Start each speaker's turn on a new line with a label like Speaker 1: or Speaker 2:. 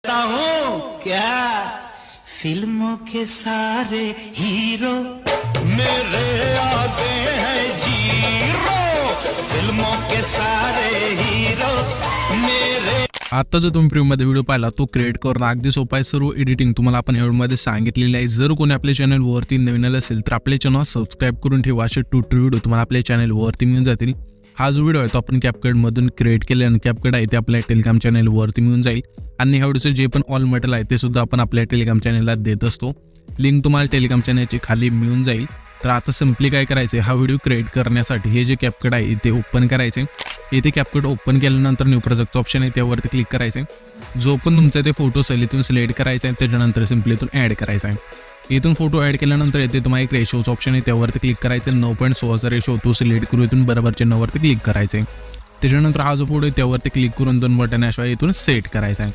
Speaker 1: हूँ क्या फिल्मों के सारे हीरो मेरे आगे हैं जीरो, फिल्मों के सारे हीरो मेरे।
Speaker 2: आता जो तुम्ही प्रीमियम मध्ये व्हिडिओ पाहिला तो क्रिएट करणं अगदी सोपं आहे. सर्व एडिटिंग तुम्हाला आपण या व्हिडिओमध्ये सांगितलेली आहे. जर कोणी आपल्या चॅनलवरती नवीन असेल तर आपल्या चॅनल सबस्क्राइब करून ठेवा. असे ट्युटोरियल व्हिडिओ तुम्हाला आपल्या चॅनलवरती मिळून जातील. हा जो व्हिडिओ आहे तो आपण CapCut मधून क्रिएट केले आणि CapCut आहे ते आपल्या टेलिग्राम चॅनलवरती मिळून जाईल. आणि ह्या व्हिडिओचे जे पण ऑल मटेरियल आहे ते सुद्धा आपण आपल्या टेलिग्राम चॅनलला देत असतो. लिंक तुम्हाला टेलिग्राम चॅनलची खाली मिळून जाईल. तर आता सिम्पली काय करायचे, हा व्हिडिओ क्रिएट करण्यासाठी हे जे CapCut आहे ते ओपन करायचे. इथे CapCut ओपन केल्यानंतर न्यू प्रोजेक्टचं ऑप्शन आहे त्यावरती क्लिक करायचे. जो पण तुमचा ते फोटो असेल इथून सिलेक्ट करायचा आहे. त्याच्यानंतर सिम्पली इथून ॲड करायचा आहे. इथून फोटो ॲड केल्यानंतर इथे तुम्हाला एक रेशोचं ऑप्शन आहे त्यावरती क्लिक करायचं. 9.16 रेशो तो सिलेक्ट करून इथून बरोबरच्या 9वरती क्लिक करायचे. त्याच्यानंतर हा जो फोटो आहे त्यावरती क्लिक करून 2 बटन अशा इथून सेट करायचा आहे.